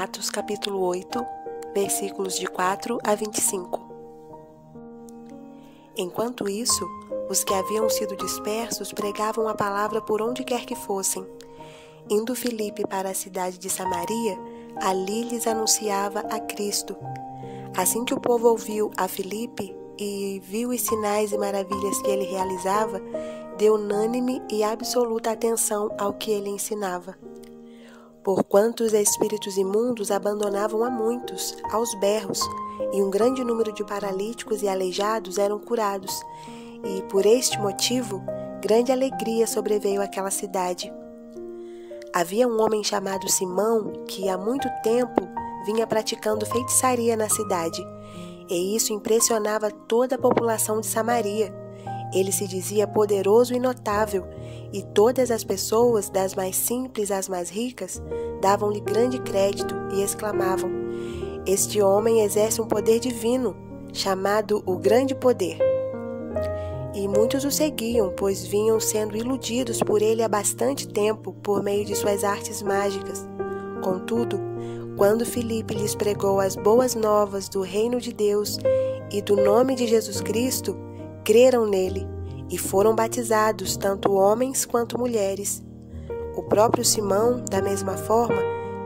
Atos capítulo 8, versículos de 4 a 25. Enquanto isso, os que haviam sido dispersos pregavam a palavra por onde quer que fossem. Indo Filipe para a cidade de Samaria, ali lhes anunciava a Cristo. Assim que o povo ouviu a Filipe e viu os sinais e maravilhas que ele realizava, deu unânime e absoluta atenção ao que ele ensinava. Porquanto os espíritos imundos abandonavam a muitos, aos berros, e um grande número de paralíticos e aleijados eram curados, e por este motivo, grande alegria sobreveio àquela cidade. Havia um homem chamado Simão, que há muito tempo vinha praticando feitiçaria na cidade, e isso impressionava toda a população de Samaria. Ele se dizia poderoso e notável, e todas as pessoas, das mais simples às mais ricas, davam-lhe grande crédito e exclamavam: "Este homem exerce um poder divino, chamado o Grande Poder." E muitos o seguiam, pois vinham sendo iludidos por ele há bastante tempo por meio de suas artes mágicas. Contudo, quando Filipe lhes pregou as boas novas do reino de Deus e do nome de Jesus Cristo, creram nele e foram batizados, tanto homens quanto mulheres. O próprio Simão, da mesma forma,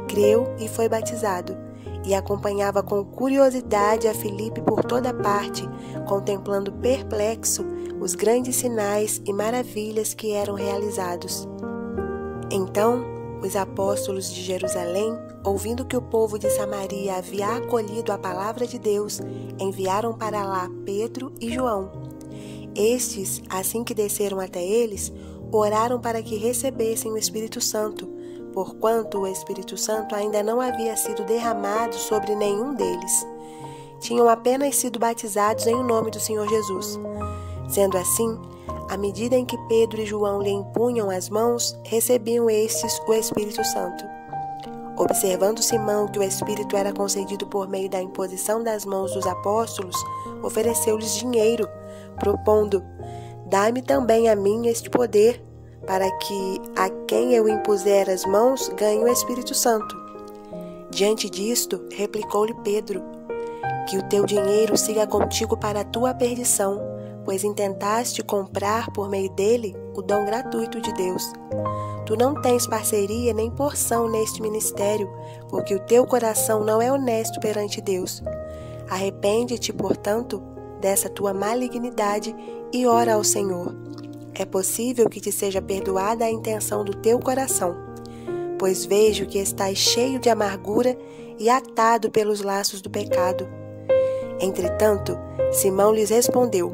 creu e foi batizado, e acompanhava com curiosidade a Filipe por toda parte, contemplando perplexo os grandes sinais e maravilhas que eram realizados. Então, os apóstolos de Jerusalém, ouvindo que o povo de Samaria havia acolhido a palavra de Deus, enviaram para lá Pedro e João. Estes, assim que desceram até eles, oraram para que recebessem o Espírito Santo, porquanto o Espírito Santo ainda não havia sido derramado sobre nenhum deles. Tinham apenas sido batizados em nome do Senhor Jesus. Sendo assim, à medida em que Pedro e João lhe impunham as mãos, recebiam estes o Espírito Santo. Observando Simão que o Espírito era concedido por meio da imposição das mãos dos apóstolos, ofereceu-lhes dinheiro, propondo: "Dá-me também a mim este poder, para que a quem eu impuser as mãos ganhe o Espírito Santo." Diante disto, replicou-lhe Pedro: "Que o teu dinheiro siga contigo para a tua perdição, pois intentaste comprar por meio dele o dom gratuito de Deus. Tu não tens parceria nem porção neste ministério, porque o teu coração não é honesto perante Deus. Arrepende-te, portanto, dessa tua malignidade e ora ao Senhor. É possível que te seja perdoada a intenção do teu coração, pois vejo que estás cheio de amargura e atado pelos laços do pecado." Entretanto, Simão lhes respondeu: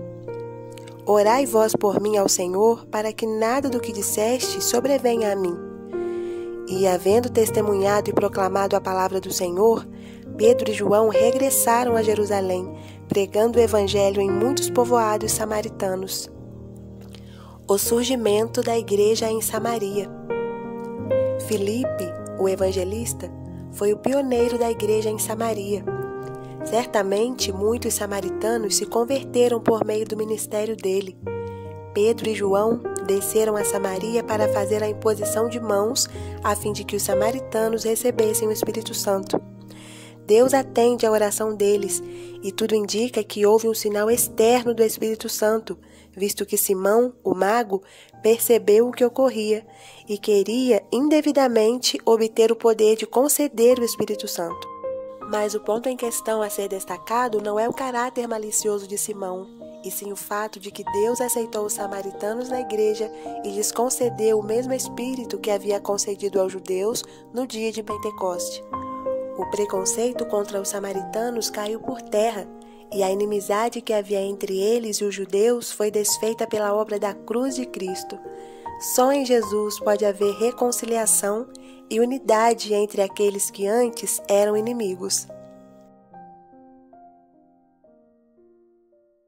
"Orai vós por mim ao Senhor, para que nada do que disseste sobrevenha a mim." E, havendo testemunhado e proclamado a palavra do Senhor, Pedro e João regressaram a Jerusalém, pregando o evangelho em muitos povoados samaritanos. O surgimento da igreja em Samaria. Filipe, o evangelista, foi o pioneiro da igreja em Samaria. Certamente, muitos samaritanos se converteram por meio do ministério dele. Pedro e João desceram a Samaria para fazer a imposição de mãos, a fim de que os samaritanos recebessem o Espírito Santo. Deus atende à oração deles, e tudo indica que houve um sinal externo do Espírito Santo, visto que Simão, o mago, percebeu o que ocorria e queria indevidamente obter o poder de conceder o Espírito Santo. Mas o ponto em questão a ser destacado não é o caráter malicioso de Simão, e sim o fato de que Deus aceitou os samaritanos na igreja e lhes concedeu o mesmo Espírito que havia concedido aos judeus no dia de Pentecoste. O preconceito contra os samaritanos caiu por terra, e a inimizade que havia entre eles e os judeus foi desfeita pela obra da cruz de Cristo. Só em Jesus pode haver reconciliação e unidade entre aqueles que antes eram inimigos.